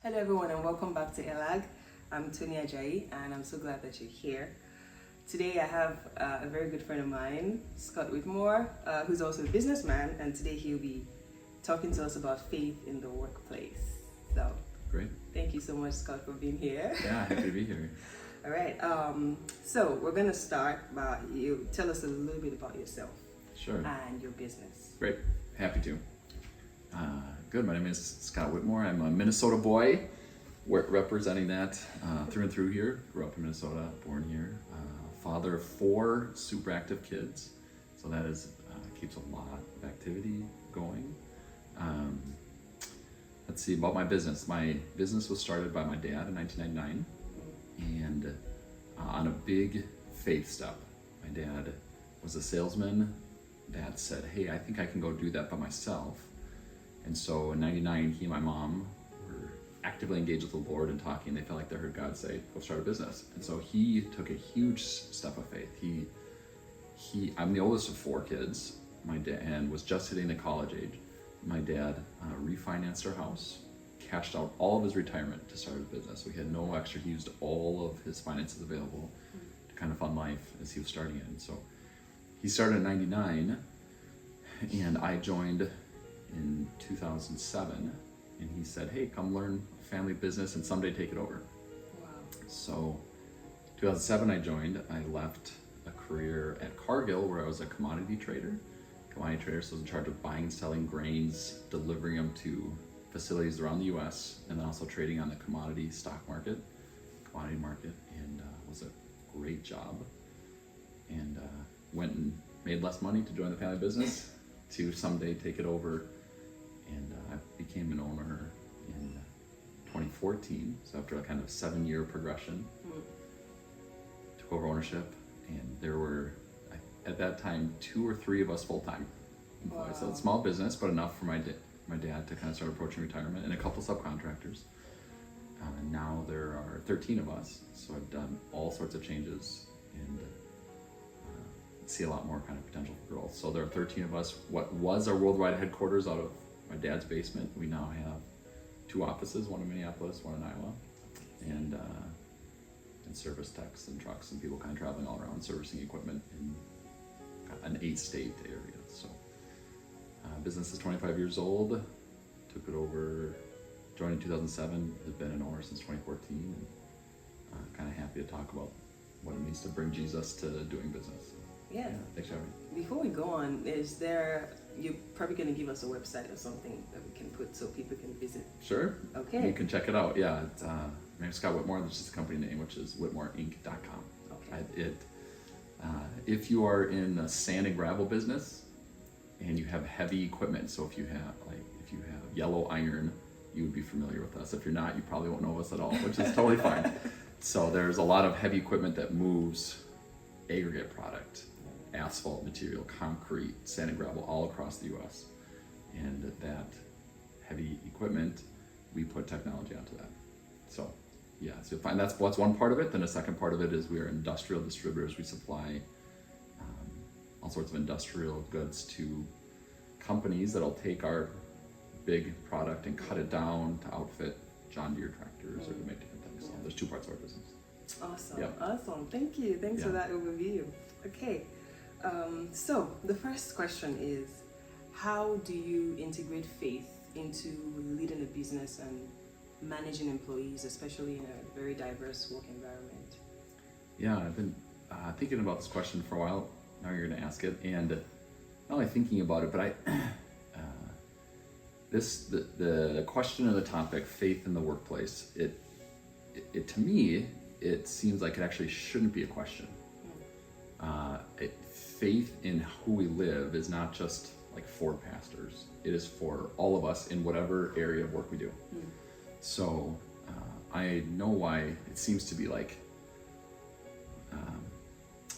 Hello everyone and welcome back to ELAG. I'm Toni Ajayi and I'm so glad that you're here. Today I have a very good friend of mine, Scott Whitmore, who's also a businessman, and today he'll be talking to us about faith in the workplace. So, Great. Thank you so much, Scott, for being here. Yeah, happy to be here. All right, so we're going to start by you tell us a little bit about yourself. Sure. And your business. Great. Happy to. Good. My name is Scott Whitmore. I'm a Minnesota boy, representing that through and through here. Grew up in Minnesota, born here. Father of 4 super active kids, so that is keeps a lot of activity going. Let's see about my business. My business was started by my dad in 1999, and on a big faith step. My dad was a salesman that said, "Hey, I think I can go do that by myself." And so in 99, he and my mom were actively engaged with the Lord and talking. They felt like they heard God say, "Go start a business." And so he took a huge step of faith. I'm the oldest of 4 kids. My dad and was just hitting the college age. My dad refinanced our house, cashed out all of his retirement to start a business. We had no extra. He used all of his finances available to kind of fund life as he was starting it. And so he started in 99, and I joined in 2007, and he said, "Hey, come learn family business and someday take it over." Wow. So 2007 I joined. I left a career at Cargill where I was a commodity trader. So I was in charge of buying and selling grains, delivering them to facilities around the US, and then also trading on the commodity market, and was a great job. And went and made less money to join the family business to someday take it over. And I became an owner in 2014. So after a kind of 7-year progression, took over ownership, and there were, at that time, 2 or 3 of us full-time employees. Wow. So it's a small business, but enough for my dad to kind of start approaching retirement, and a couple subcontractors. Now there are 13 of us, so I've done all sorts of changes and see a lot more kind of potential for growth. So there are 13 of us. What was our worldwide headquarters out of my dad's basement, we now have 2 offices, one in Minneapolis, one in Iowa, and service techs and trucks and people kind of traveling all around servicing equipment in an 8-state area. So business is 25 years old, took it over, joined in 2007, has been an owner since 2014, and kind of happy to talk about what it means to bring Jesus to doing business. Yeah. Thanks for having me. Before we go on, you're probably going to give us a website or something that we can put so people can visit. Sure. Okay. You can check it out. Yeah. It's, my name's Scott Whitmore. This is the company name, which is whitmoreinc.com. Okay. If you are in the sand and gravel business and you have heavy equipment, so if you have yellow iron, you would be familiar with us. If you're not, you probably won't know us at all, which is totally fine. So there's a lot of heavy equipment that moves aggregate product, asphalt material, concrete, sand and gravel all across the US. And that heavy equipment, we put technology onto that. So yeah, so you'll find that's one part of it. Then a second part of it is we are industrial distributors. We supply all sorts of industrial goods to companies that'll take our big product and cut it down to outfit John Deere tractors or to make different things. So there's 2 parts of our business. Awesome. Yep. Awesome. Thank you. Thanks for that overview. Okay. So the first question is, how do you integrate faith into leading a business and managing employees, especially in a very diverse work environment? Yeah, I've been thinking about this question for a while. Now you're going to ask it, and not only thinking about it, but the question of the topic, faith in the workplace. It to me, it seems like it actually shouldn't be a question. Faith in who we live is not just like for pastors. It is for all of us in whatever area of work we do. So I know why it seems to be like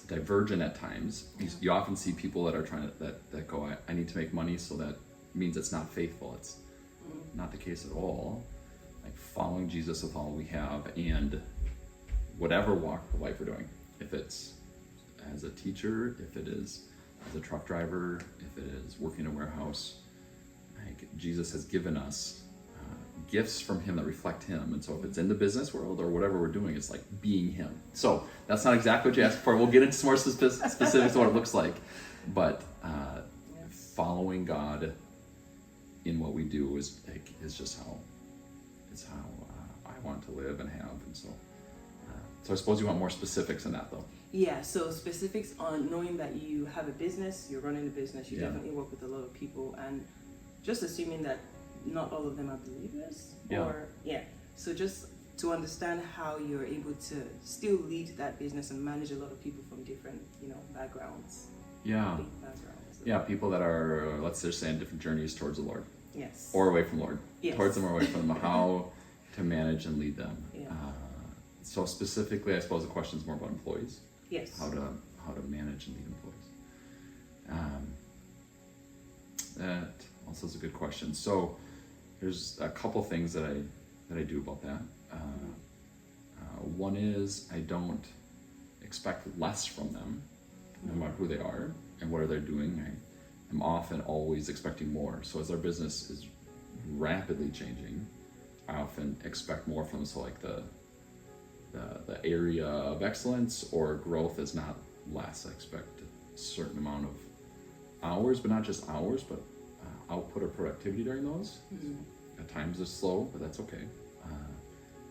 divergent at times. You often see people that are trying to that go, I need to make money, so that means it's not faithful. It's not the case at all. Like following Jesus with all we have, and whatever walk of life we're doing, if it's as a teacher, if it is as a truck driver, if it is working in a warehouse, like Jesus has given us gifts from him that reflect him. And so if it's in the business world or whatever we're doing, it's like being him. So that's not exactly what you asked for. We'll get into some more specifics of what it looks like. But following God in what we do is just how I want to live and have. And so I suppose you want more specifics on that, though. Yeah, so specifics on knowing that you have a business, you're running a business, you definitely work with a lot of people, and just assuming that not all of them are believers. So just to understand how you're able to still lead that business and manage a lot of people from different, backgrounds. Yeah. Backgrounds. Yeah, people that are, let's just say, in different journeys towards the Lord. Yes. Or away from the Lord. Yes. Towards them or away from them. How to manage and lead them. Yeah. So specifically, I suppose the question is more about employees. Yes. How to manage and lead employees. That also is a good question. So there's a couple things that I do about that. One is I don't expect less from them, no matter who they are and what are they doing. I'm often always expecting more. So as our business is rapidly changing, I often expect more from them. So like the area of excellence or growth is not less. I expect a certain amount of hours, but not just hours, but output or productivity during those. At times it's slow, but that's okay.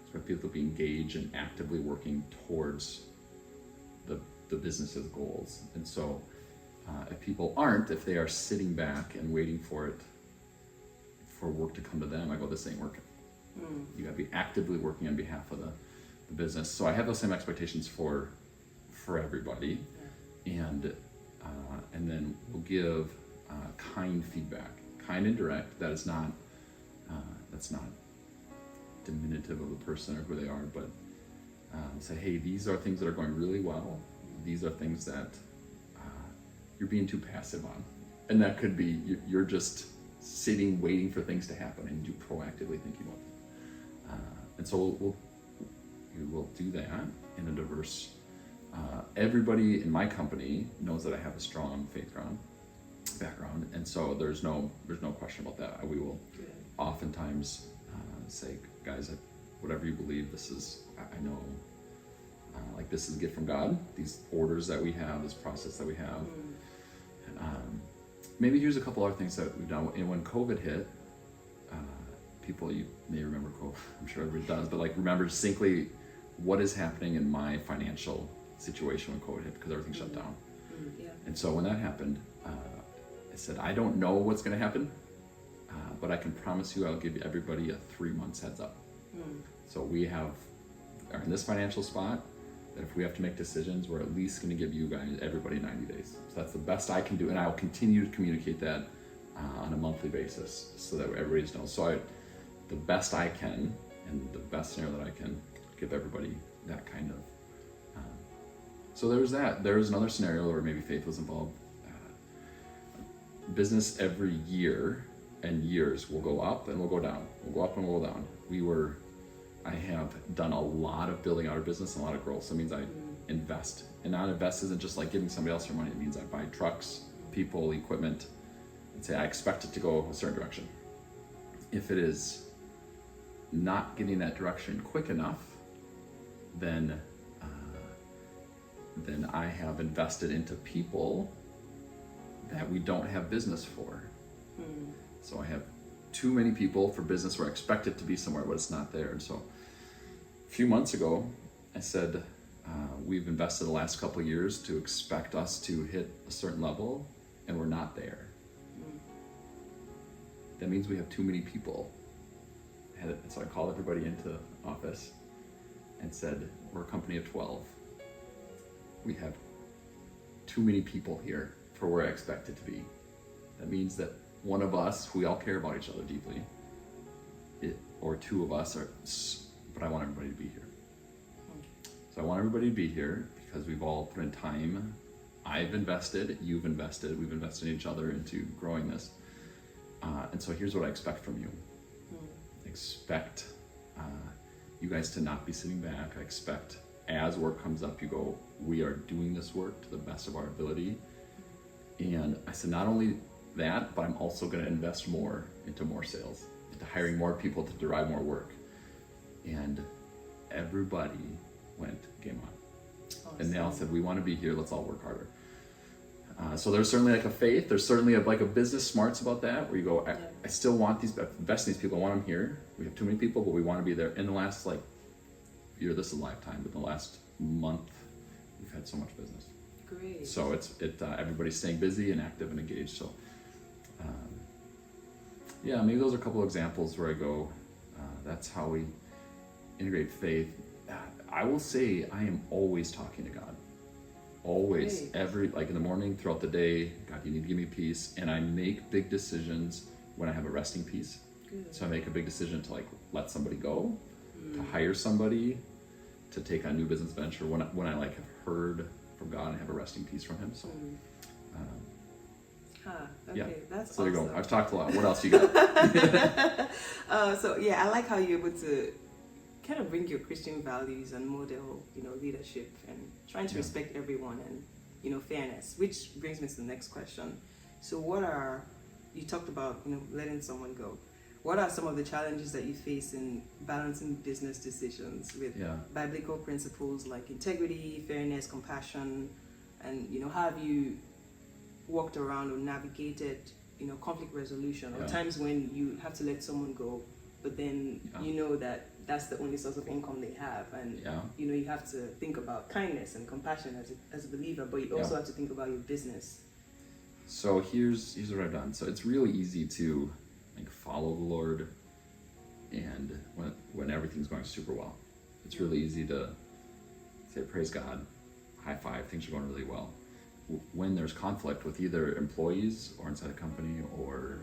Expect people to be engaged and actively working towards the business's goals. And so if people aren't, if they are sitting back and waiting for work to come to them, I go, this ain't working. You gotta be actively working on behalf of the business. So I have those same expectations for everybody. And then we'll give kind feedback, kind and direct. That's not diminutive of the person or who they are, but say, hey, these are things that are going really well. These are things that you're being too passive on, and that could be you're just sitting waiting for things to happen, and you proactively thinking about them. And so we'll do that in a diverse. Everybody in my company knows that I have a strong faith background, and so there's no question about that. We will oftentimes say, guys, whatever you believe, this is, I know, like this is a gift from God. These orders that we have, this process that we have. Maybe here's a couple other things that we've done. And when COVID hit, people, you may remember COVID, I'm sure everybody does, but like remember distinctly what is happening in my financial situation when COVID hit, because everything shut down. And so when that happened, I said, I don't know what's going to happen, but I can promise you I'll give everybody a 3 months heads up. So we are in this financial spot that if we have to make decisions, we're at least going to give you guys, everybody 90 days. So that's the best I can do, and I'll continue to communicate that on a monthly basis so that everybody knows. So the best I can, and the best scenario that I can, give everybody that kind of. So there's that. There's another scenario where maybe faith was involved. Business every year and years will go up and will go down. We'll go up and we'll go down. I have done a lot of building out our business and a lot of growth. So it means I invest. And not invest isn't just like giving somebody else your money. It means I buy trucks, people, equipment, and say I expect it to go a certain direction. If it is not getting that direction quick enough, then I have invested into people that we don't have business for. So I have too many people for business where I expect it to be somewhere, but it's not there. And so a few months ago, I said, we've invested the last couple of years to expect us to hit a certain level, and we're not there. That means we have too many people. So I called everybody into office and said, we're a company of 12. We have too many people here for where I expect it to be. That means that one of us, we all care about each other deeply, or two of us but I want everybody to be here. So I want everybody to be here because we've all put in time. I've invested, you've invested, we've invested in each other into growing this. And so here's what I expect from you. Expect you guys to not be sitting back. I expect as work comes up, you go, we are doing this work to the best of our ability. And I said, not only that, but I'm also going to invest more into more sales, to hiring more people to derive more work. And everybody went game on. Awesome. And they all said, we want to be here, let's all work harder. So there's certainly like a faith, there's certainly like a business smarts about that, where you go, I still want these, invest in these people, I want them here. We have too many people, but we want to be there. In the last year, this is a lifetime, but in the last month, we've had so much business. Great. So everybody's staying busy and active and engaged. So maybe those are a couple of examples where I go, that's how we integrate faith. I will say I am always talking to God. Always, Great. In the morning, throughout the day, God, you need to give me peace. And I make big decisions when I have a resting peace. Good. So I make a big decision to let somebody go, to hire somebody, to take on a new business venture when I have heard from God and have a resting peace from Him. So, okay, that's so there you awesome. go. I've talked a lot. What else you got? I like how you're able to kind of bring your Christian values and model, leadership and trying to respect everyone and, fairness, which brings me to the next question. So you talked about, letting someone go. What are some of the challenges that you face in balancing business decisions with biblical principles like integrity, fairness, compassion, and, how have you walked around or navigated, conflict resolution or times when you have to let someone go, but then that that's the only source of income they have, and you have to think about kindness and compassion as a believer, but you also have to think about your business. So here's what I've done. So it's really easy to follow the Lord, and when everything's going super well, it's really easy to say praise God, high five, things are going really well. When there's conflict with either employees or inside a company or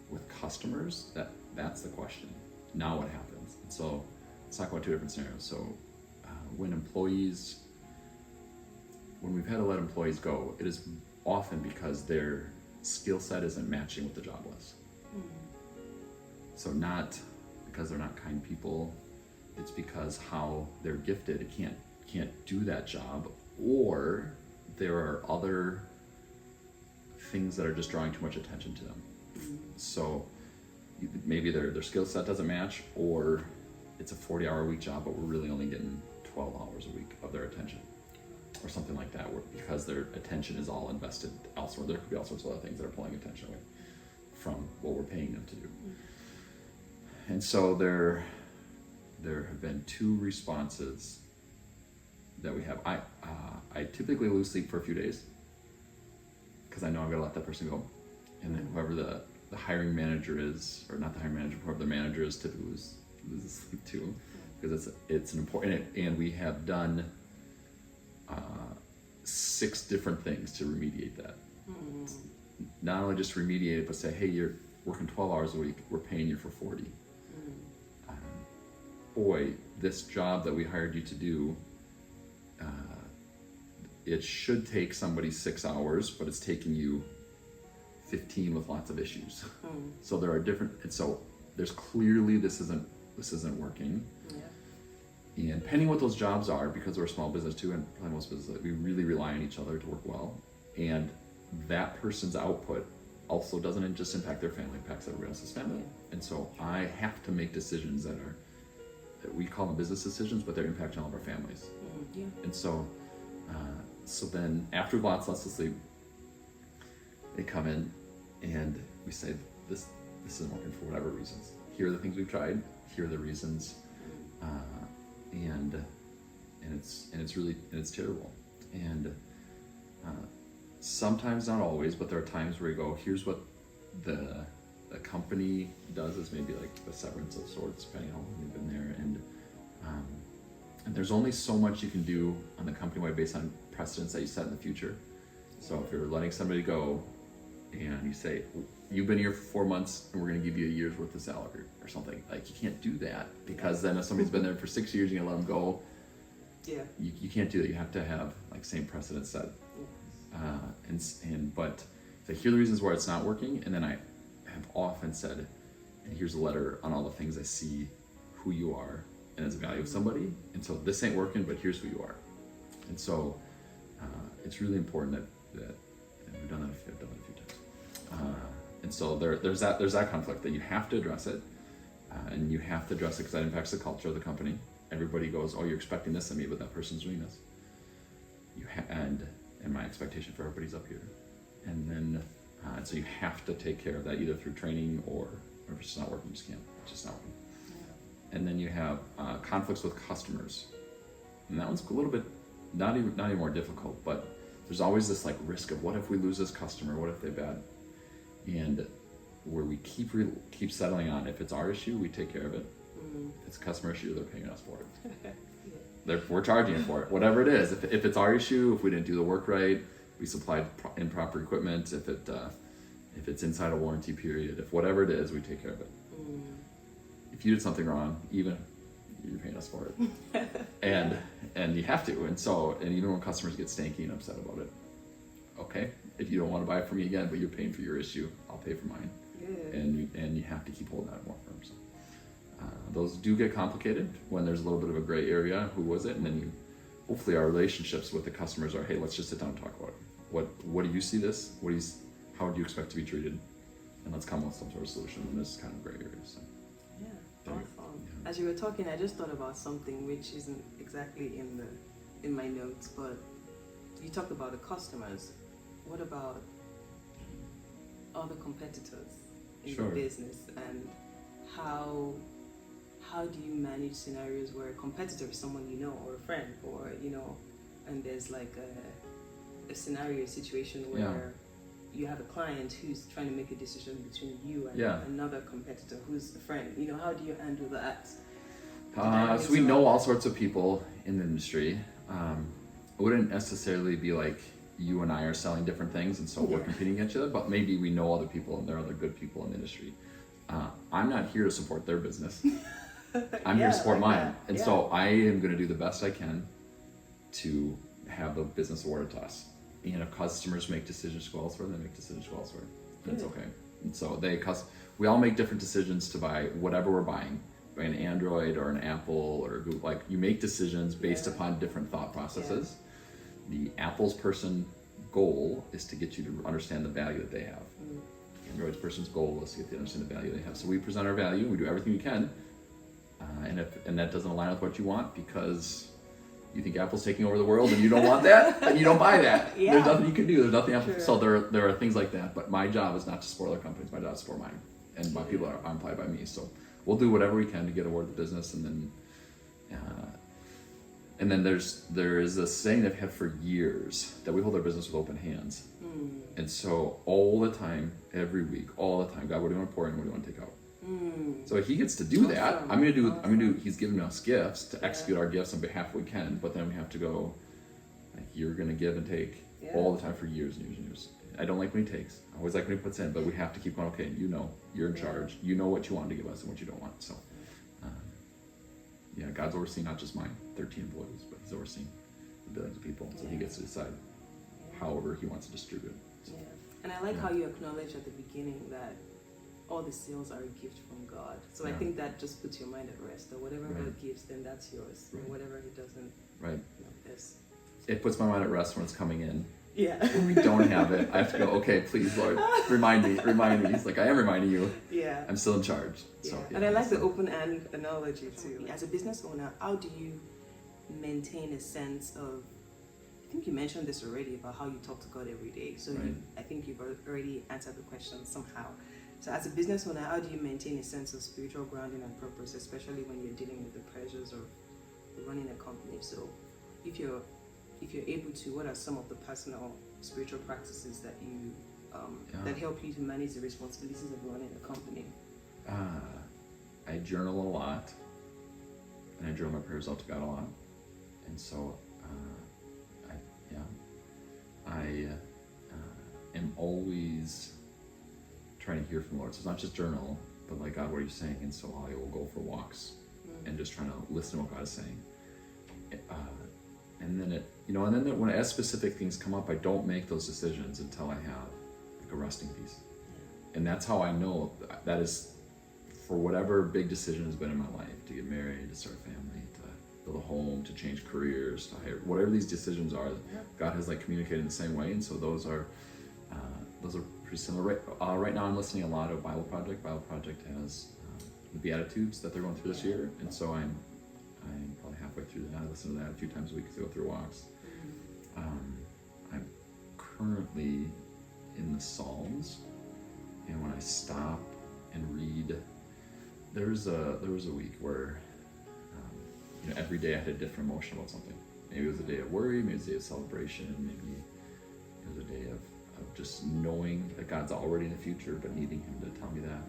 with customers, that's the question. Now what happens? And so let's talk about two different scenarios. So when we've had to let employees go, it is often because their skill set isn't matching with the job list. So not because they're not kind people, it's because how they're gifted, it can't do that job, or there are other things that are just drawing too much attention to them. So maybe their skill set doesn't match, or it's a 40-hour-a-week job, but we're really only getting 12 hours a week of their attention, or something like that, because their attention is all invested elsewhere. There could be all sorts of other things that are pulling attention away from what we're paying them to do. And so there have been two responses that we have. I typically lose sleep for a few days because I know I've got to let that person go, and then whoever the hiring manager is, or not the hiring manager, whoever the manager is, typically loses sleep too, because it's an important. And we have done 6 different things to remediate that. Not only just remediate it, but say, hey, you're working 12 hours a week, we're paying you for 40. Boy, this job that we hired you to do, it should take somebody 6 hours, but it's taking you 15 with lots of issues. So there are different, and so there's clearly this isn't working. And depending what those jobs are, because we're a small business too, and probably most businesses, we really rely on each other to work well. And that person's output also doesn't just impact their family, impacts everybody else's family. And so I have to make decisions that we call them business decisions, but they're impacting all of our families. And so then after lots of sleep, they come in and we say, this isn't working for whatever reasons. Here are the things we've tried. Here are the reasons, and it's terrible. And sometimes, not always, but there are times where we go, here's what the company does, is maybe like a severance of sorts, depending on how long you've been there, and there's only so much you can do on the company-wide based on precedents that you set in the future. So if you're letting somebody go and you say, you've been here for 4 months and we're going to give you a year's worth of salary or something, you can't do that, because then if somebody's been there for 6 years, you're going to let them go. You can't do that. You have to have same precedent set. But so here are the reasons why it's not working, and then I have often said, and here's a letter on all the things I see who you are and as a value of somebody, and so this ain't working, but here's who you are. And so it's really important that and we've done that a few times. And so there's that conflict that you have to address it, And you have to address it because that impacts the culture of the company. Everybody goes, oh, you're expecting this of me, but that person's doing this. And my expectation for everybody's up here. And then, so you have to take care of that either through training or if it's just not working, you just can't, it's just not working. Yeah. And then you have conflicts with customers. And that one's a little bit, not even more difficult, but there's always this like risk of what if we lose this customer, what if they're bad? And where we keep settling on, if it's our issue, we take care of it. If it's a customer issue, they're paying us for it. We're charging it for it, whatever it is. If it's our issue, if we didn't do the work right, we supplied improper equipment, if it's inside a warranty period, if whatever it is, we take care of it. If you did something wrong, even you're paying us for it, and you have to. And even when customers get stanky and upset about it, okay, if you don't want to buy it from me again, but you're paying for your issue, I'll pay for mine. Yeah. And you have to keep holding that more firm. So those do get complicated when there's a little bit of a gray area. Who was it? And then hopefully our relationships with the customers are, hey, let's just sit down and talk about it. What do you see this? How do you expect to be treated? And let's come up with some sort of solution in this kind of gray area. So. Yeah, awesome. Yeah. As you were talking, I just thought about something which isn't exactly in my notes, but you talked about the customers. What about other competitors in the business, and how do you manage scenarios where a competitor is someone you know or a friend, or and there's like a scenario, situation where you have a client who's trying to make a decision between you and another competitor who's a friend. How do you handle that? So we know all sorts of people in the industry. It wouldn't necessarily be like you and I are selling different things and so we're competing against each other, but maybe we know other people and there are other good people in the industry. I'm not here to support their business. I'm here to support mine. And so I am going to do the best I can to have the business awarded to us. And if customers make decisions to go elsewhere, they make decisions to go elsewhere. And it's okay. And so we all make different decisions to buy whatever we're buying. Buy an Android or an Apple or Google. Like, you make decisions based upon different thought processes. The Apple's person goal is to get you to understand the value that they have. Android's person's goal is to get you to understand the value they have. So we present our value, we do everything we can, and that doesn't align with what you want because you think Apple's taking over the world and you don't want that, then you don't buy that. There's nothing you can do. There's nothing Apple. So there are things like that. But my job is not to support other companies. My job is to support mine, and my people are employed by me. So we'll do whatever we can to get awarded the business, and then there is a saying that I've had for years that we hold our business with open hands. And so all the time, every week, all the time, God, what do you want to pour in? What do you want to take out? So he gets to do that. I'm gonna do. He's given us gifts to execute our gifts on behalf we can, but then we have to go. Like, you're gonna give and take all the time for years and years and years. I don't like when he takes. I always like when he puts in, but we have to keep going. Okay, you're in charge. You know what you want to give us and what you don't want. So, God's overseeing not just mine, 13 employees, but he's overseeing billions of people. So he gets to decide however he wants to distribute. So, and I like how you acknowledge at the beginning that all the sales are a gift from God. So I think that just puts your mind at rest. That whatever God gives, then that's yours. And whatever He doesn't, it puts my mind at rest when it's coming in. Yeah. When we don't have it, I have to go, okay, please, Lord, remind me. He's like, I am reminding you. Yeah. I'm still in charge. Yeah. So, and I like the open end analogy too. As a business owner, how do you maintain a sense of, I think you mentioned this already about how you talk to God every day. So I think you've already answered the question somehow. So as a business owner, how do you maintain a sense of spiritual grounding and purpose, especially when you're dealing with the pressures of running a company? So if you're able to, what are some of the personal spiritual practices that you that help you to manage the responsibilities of running a company? I journal a lot, and I journal my prayers out to God a lot, and so I am always trying to hear from the Lord. So it's not just journal, but like, God, what are you saying? And so I will go for walks and just trying to listen to what God is saying. And then when as specific things come up, I don't make those decisions until I have like a resting peace. And that's how I know that is for whatever big decision has been in my life, to get married, to start a family, to build a home, to change careers, to hire, whatever these decisions are, God has like communicated in the same way. And so those are pretty similar. Right now I'm listening a lot of Bible Project. Bible Project has the Beatitudes that they're going through this year, and so I'm probably halfway through that. I listen to that a few times a week as I go through walks. I'm currently in the Psalms, and when I stop and read, there was a week where every day I had a different emotion about something. Maybe it was a day of worry, maybe it was a day of celebration, maybe it was a day of just knowing that God's already in the future, but needing Him to tell me that.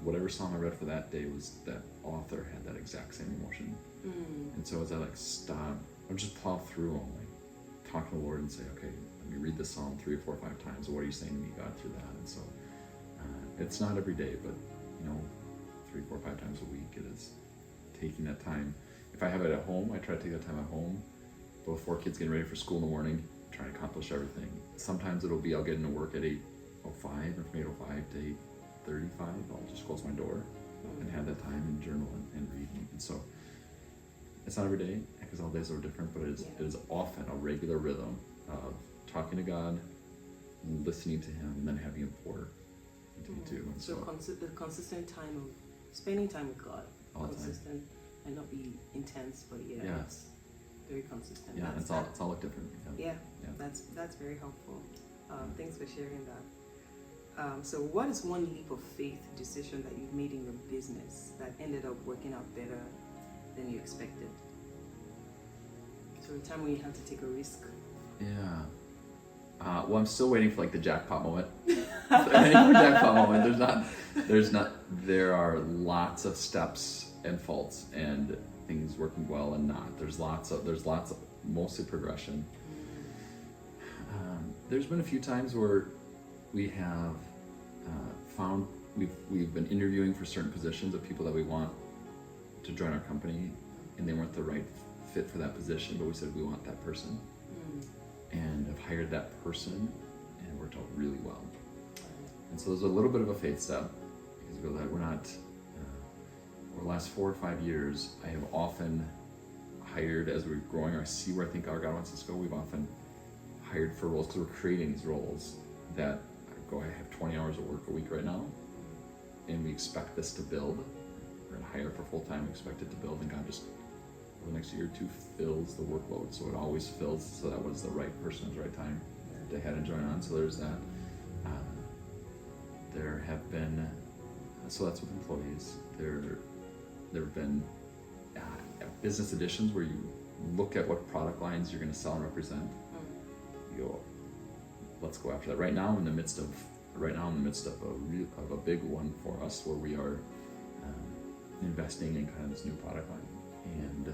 Whatever psalm I read for that day was that author had that exact same emotion. And so as I stop, I'll just plow through them, talk to the Lord and say, okay, let me read this psalm 3 or 4 or 5 times. What are you saying to me, God, through that? And so it's not every day, but 3, 4, 5 times a week. It is taking that time. If I have it at home, I try to take that time at home before kids getting ready for school in the morning, trying to accomplish everything. Sometimes it'll be I'll get into work at 8:05, and from 8:05 to 8:35, I'll just close my door and have that time and journal and read. And so it's not every day, because all days are different, but it is often a regular rhythm of talking to God, listening to Him, and then having Him pour into me too. And so the consistent time of spending time with God, all consistent, and not be intense, but it's very consistent. Yeah, it's all look different. Yeah. That's very helpful. Thanks for sharing that. So what is one leap of faith decision that you've made in your business that ended up working out better than you expected? So a time when you had to take a risk. Yeah. Well, I'm still waiting for the jackpot moment. Jackpot moment. There are lots of steps and faults and things working well and not. There's lots of mostly progression. There's been a few times where we have found we've been interviewing for certain positions of people that we want to join our company, and they weren't the right fit for that position, but we said we want that person, and have hired that person, and it worked out really well. And so there's a little bit of a faith step, because we realize we're not. Over the last 4 or 5 years, I have often hired, as we're growing, or I see where I think our God wants us to go, we've often hired for roles, because we're creating these roles that I have 20 hours of work a week right now, and we expect this to build. We're going to hire for full time, we expect it to build, and God just, over the next year or two, fills the workload. So it always fills, so that was the right person at the right time to head and join on. So there's that. There have been, so that's with employees. There have been business additions where you look at what product lines you're going to sell and represent. You go, let's go after that. Right now, I'm in the midst of a big one for us, where we are investing in kind of this new product line, and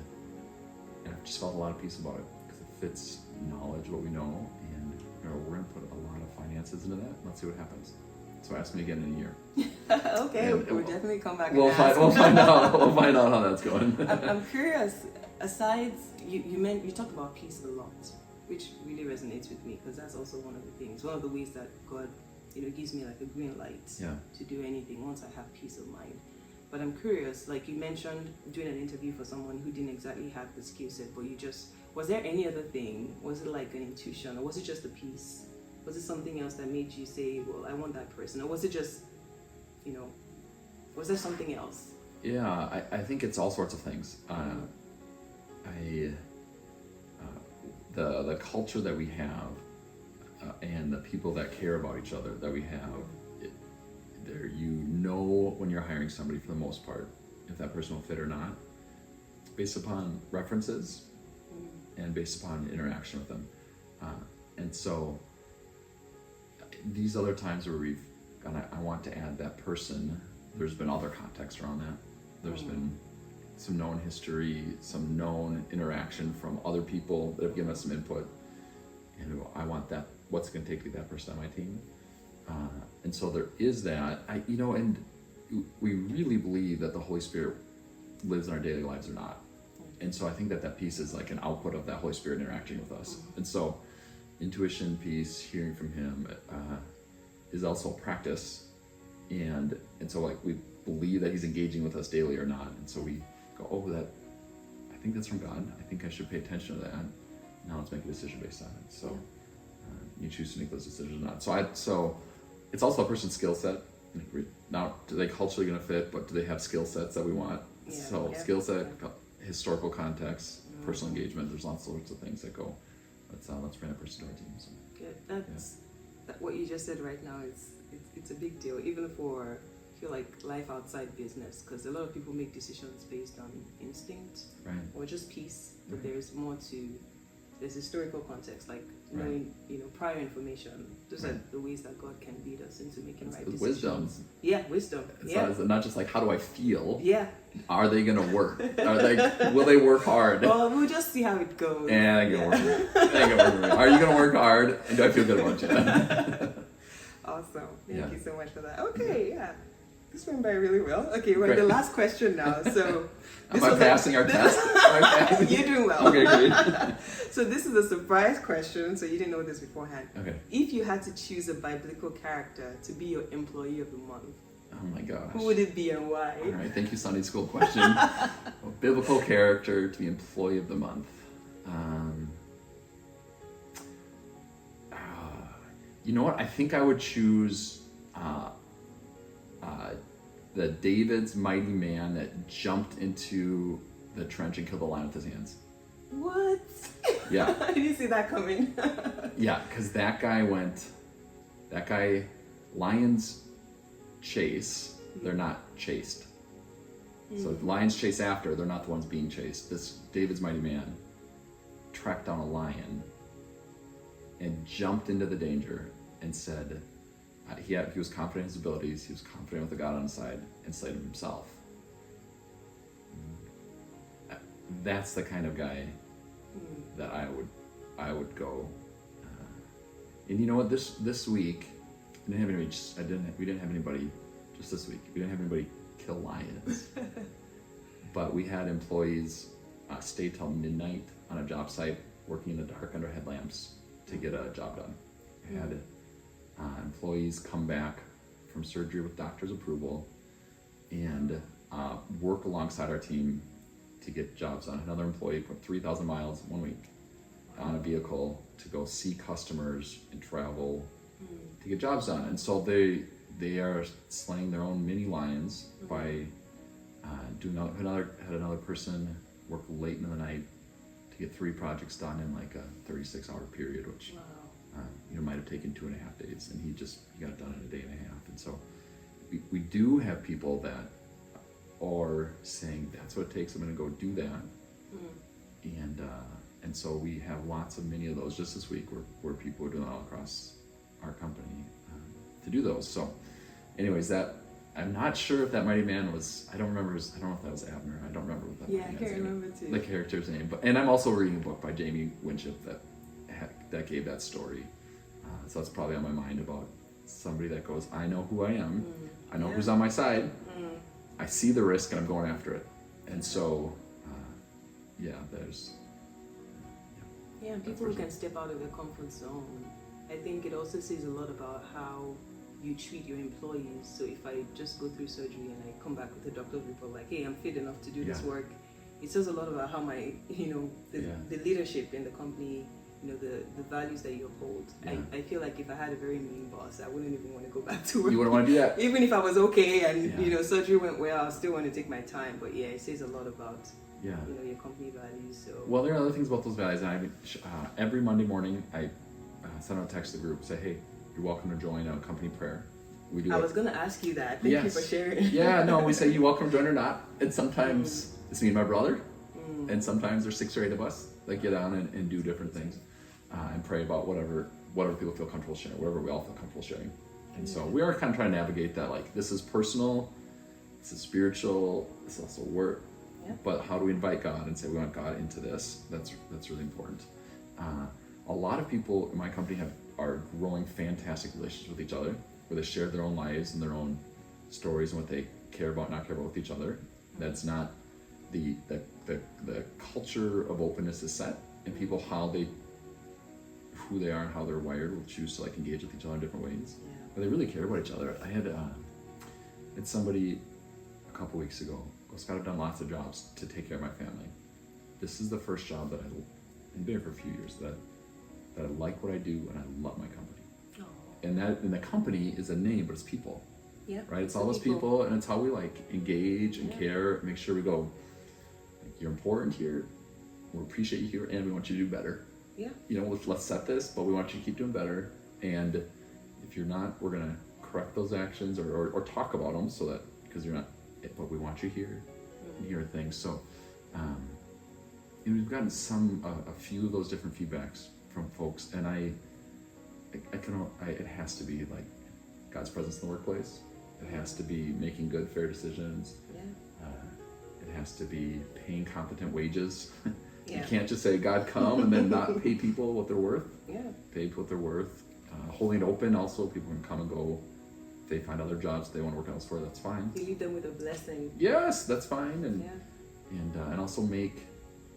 I've just felt a lot of peace about it, because it fits knowledge, what we know, and we're going to put a lot of finances into that. Let's see what happens. So ask me again in a year. Okay, we'll definitely come back. We'll find out how that's going. I'm curious. Aside, you talked about peace a lot, which really resonates with me, because that's also one of the things, one of the ways that God, gives me a green light to do anything once I have peace of mind. But I'm curious, you mentioned doing an interview for someone who didn't exactly have the skill set, but was there any other thing? Was it like an intuition, or was it just a peace? Was it something else that made you say, well, I want that person? Or was it just, was there something else? Yeah, I think it's all sorts of things. The culture that we have, and the people that care about each other that we have, when you're hiring somebody, for the most part, if that person will fit or not, based upon references and based upon interaction with them. And so these other times where I want to add that person, there's been other context around that. There's been some known history, some known interaction from other people that have given us some input, and I want that. What's it going to take to get that person on my team? And so there is that. And we really believe that the Holy Spirit lives in our daily lives or not. And so I think that piece is like an output of that Holy Spirit interacting with us. And so intuition, peace, hearing from Him is also practice, and so we believe that He's engaging with us daily or not, and so we go, I think that's from God. I think I should pay attention to that. Now let's make a decision based on it. So you choose to make those decisions or not. So it's also a person's skill set. Now, do they culturally gonna fit, but do they have skill sets that we want? Skill set, historical context, personal engagement, there's lots of sorts of things that go. Let's bring that person to our team. So. Good. What you just said right now it's a big deal, even for I feel like life outside business, because a lot of people make decisions based on instinct or just peace, but there's more to. There's historical context, like knowing, prior information. Those are the ways that God can lead us into making right decisions. Wisdom. Yeah, wisdom. It's not just like, how do I feel? Yeah. Are they gonna work? Will they work hard? Well, we'll just see how it goes. And I ain't gonna work. For me. Are you gonna work hard? And do I feel good about you? Awesome. Thank you so much for that. Okay, this went by really well. Okay, we're at the last question now. So, am I passing our test? You're doing well. Okay, great. So this is a surprise question. So you didn't know this beforehand. Okay. If you had to choose a biblical character to be your employee of the month, oh my gosh, who would it be and why? All right, thank you, Sunday school question. A biblical character to be employee of the month. You know what? I think I would choose the David's mighty man that jumped into the trench and killed the lion with his hands. What? Yeah. I didn't see that coming. Yeah, because that guy, lions chase, they're not chased. So lions chase after, they're not the ones being chased. This David's mighty man tracked down a lion and jumped into the danger and said, he was confident in his abilities, he was confident with the God on his side, and slayed him himself. That's the kind of guy that I would go. And you know what? This week, we didn't have anybody just this week. We didn't have anybody kill lions, but we had employees stay till midnight on a job site, working in the dark under headlamps to get a job done. We had employees come back from surgery with doctor's approval and work alongside our team to get jobs done. Another employee put 3,000 miles 1 week on a vehicle to go see customers and travel to get jobs done. And so they are slaying their own mini lions by had another person work late in the night to get 3 projects done in like a 36-hour period, which might have taken 2.5 days, and he got it done in a day and a half. And so we do have people that are saying that's what it takes, I'm going to go do that. And so we have many of those just this week where people are doing all across our company to do those. So anyways, that I'm not sure if that mighty man was, I don't know if that was Abner. I don't remember what that I can't remember too. The character's name. And I'm also reading a book by Jamie Winship that gave that story. So that's probably on my mind about somebody that goes, I know who I am. I know who's on my side. I see the risk and I'm going after it. And so, there's... Yeah, and people who can step out of their comfort zone. I think it also says a lot about how you treat your employees. So if I just go through surgery and I come back with a doctor's report like, hey, I'm fit enough to do this work, it says a lot about how my, the leadership in the company, the values that you uphold. Yeah. I feel like if I had a very mean boss, I wouldn't even want to go back to work. You wouldn't want to do that? Even if I was okay and, surgery went well, I still want to take my time. But it says a lot about, your company values. So. Well, there are other things about those values. And every Monday morning, I send out a text to the group, say, hey, you're welcome to join a company prayer. I was going to ask you that. Thank you for sharing. We say you're welcome to join or not. And sometimes it's me and my brother. And sometimes there's 6 or 8 of us that get on and do different things and pray about whatever people feel comfortable sharing, whatever we all feel comfortable sharing. And so we are kind of trying to navigate that, like, this is personal, this is spiritual, this is also work. Yeah. But how do we invite God and say we want God into this? That's really important. A lot of people in my company are growing fantastic relationships with each other, where they share their own lives and their own stories and what they care about, not care about with each other. That's not the culture of openness is set, and people who they are and how they're wired will choose to engage with each other in different ways. Yeah. But they really care about each other. I had somebody a couple weeks ago. Scott, I've done lots of jobs to take care of my family. This is the first job that I've been here for a few years that I like what I do and I love my company. Oh. And the company is a name, but it's people. Yeah. Right? It's all those people, and it's how we like engage and care, make sure we go, like, you're important here, we appreciate you here, and we want you to do better. Yeah. You know, let's set this, but we want you to keep doing better. And if you're not, we're gonna correct those actions or talk about them so that, because you're not, but we want you here and hear things. So, and we've gotten a few of those different feedbacks from folks, and it has to be like God's presence in the workplace. It has to be making good, fair decisions. Yeah. It has to be paying competent wages. Yeah. You can't just say, God, come, and then not pay people what they're worth. Yeah. Pay people what they're worth. Holding it open also, people can come and go. If they find other jobs they want to work elsewhere, that's fine. You leave them with a blessing. Yes, that's fine. And yeah. and also make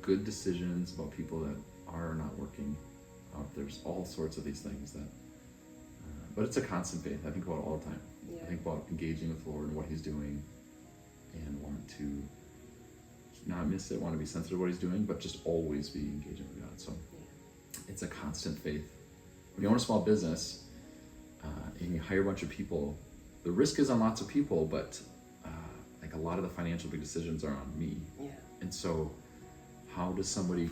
good decisions about people that are or not working. There's all sorts of these things that, but it's a constant faith. I think about it all the time. Yeah. I think about engaging with the Lord and what He's doing, and want to not miss it, want to be sensitive to what He's doing, but just always be engaging with God. So it's a constant faith. When you own a small business and you hire a bunch of people, the risk is on lots of people, but like a lot of the financial big decisions are on me. Yeah. And so how does somebody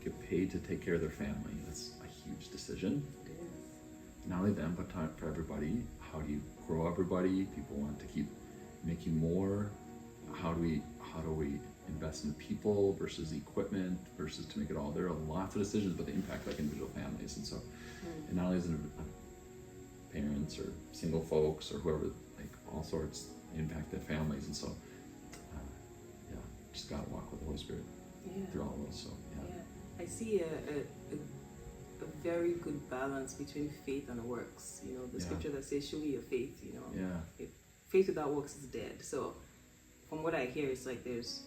get paid to take care of their family? That's a huge decision. It is. Not only them, but for everybody. How do you grow everybody? People want to keep making more. How do we invest in people versus equipment versus to make it all? There are lots of decisions, but they impact like individual families. And so, and not only is it parents or single folks or whoever, like all sorts impact their families. And so, just gotta walk with the Holy Spirit through all of those. So, I see a very good balance between faith and works. You know, the scripture that says, "Show me your faith." You know, if faith without works is dead. So, from what I hear, it's like there's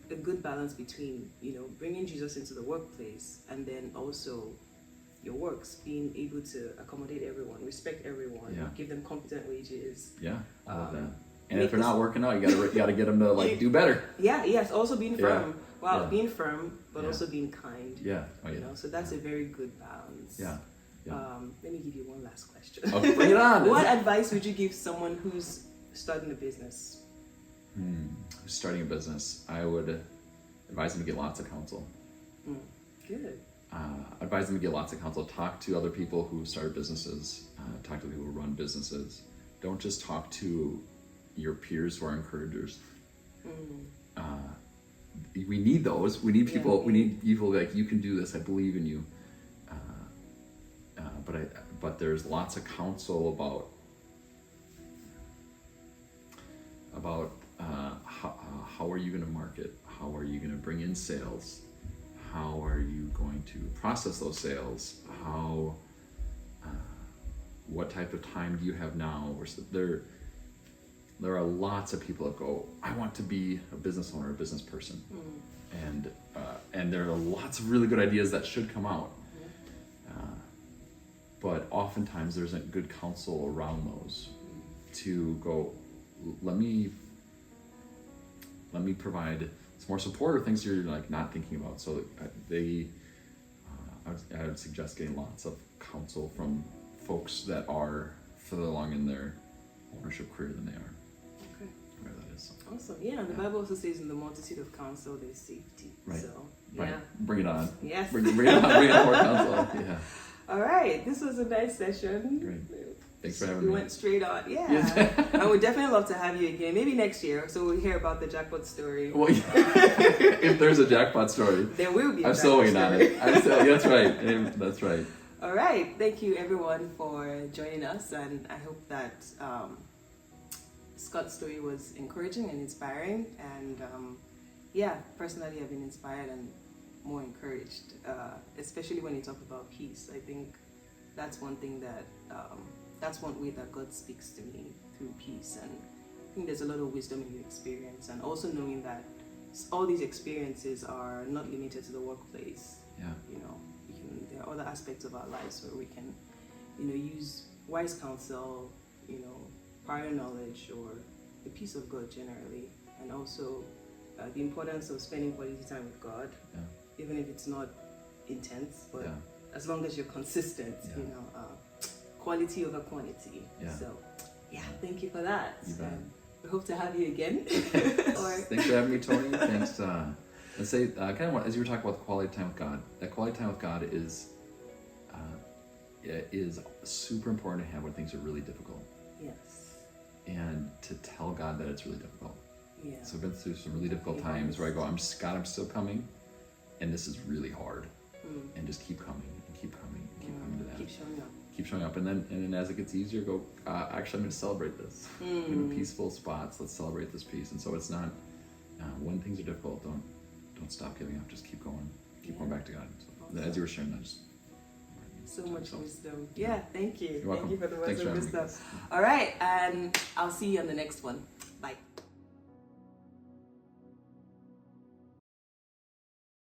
a good balance between, you know, bringing Jesus into the workplace and then also your works, being able to accommodate everyone, respect everyone, give them competent wages. Yeah, I love that. And if they're not working out, you gotta get them to like do better. Yeah, yes. Also being firm. Wow, Yeah. being firm, but also being kind. Yeah. You know, so that's a very good balance. Yeah. Let me give you one last question. Oh, bring it on. What advice would you give someone who's starting a business? Who's starting a business? I would advise them to get lots of counsel. Good. Advise them to get lots of counsel. Talk to other people who started businesses. Talk to people who run businesses. Don't just talk to your peers who are encouragers. We need those. We need people. We need people like, you can do this. I believe in you. But there's lots of counsel about how are you going to market? How are you going to bring in sales? How are you going to process those sales? What type of time do you have now? There are lots of people that go, I want to be a business owner, a business person. And there are lots of really good ideas that should come out. But oftentimes there isn't good counsel around those to go, let me provide some more support or things you're like not thinking about. So I would suggest getting lots of counsel from folks that are further along in their ownership career than they are. Okay. Where that is. Awesome. Yeah, the Bible also says in the multitude of counsel there's safety. Right. So Right. Bring it on. Yes. Bring it on. Bring on more counsel. Yeah. All right. This was a nice session. Great. Thanks for having me. We went straight on. Yeah. I would definitely love to have you again. Maybe next year, so we'll hear about the jackpot story. Well, if there's a jackpot story, there will be. I'm still waiting on it. That's right. That's right. All right. Thank you, everyone, for joining us, and I hope that Scott's story was encouraging and inspiring. And personally, I've been inspired and more encouraged, especially when you talk about peace. I think that's one thing that. That's one way that God speaks to me, through peace. And I think there's a lot of wisdom in your experience, and also knowing that all these experiences are not limited to the workplace. Yeah. You know, there are other aspects of our lives where we can, use wise counsel, prior knowledge, or the peace of God generally, and also the importance of spending quality time with God, even if it's not intense, but as long as you're consistent, quality over quantity. So, Yeah, thank you for that. You bet. We hope to have you again. Thanks for having me, Toni. Thanks. Let's say, kind of as you were talking about the quality time with God, that quality time with God is super important to have when things are really difficult. Yes. And to tell God that it's really difficult. Yeah. So I've been through some really difficult times where I go, God, I'm still coming, and this is really hard. And just keep coming and keep coming and keep coming to that. Keep showing up. Keep showing up, and then as it gets easier, go. Actually, I'm going to celebrate this. In peaceful spots, let's celebrate this peace. And so it's not when things are difficult. Don't stop giving up. Just keep going. Keep going back to God. So, awesome. As you were sharing that, just so much wisdom. Yeah, thank you. You're welcome. Thank you for the words Thanks of for having wisdom. me. All right, and I'll see you on the next one.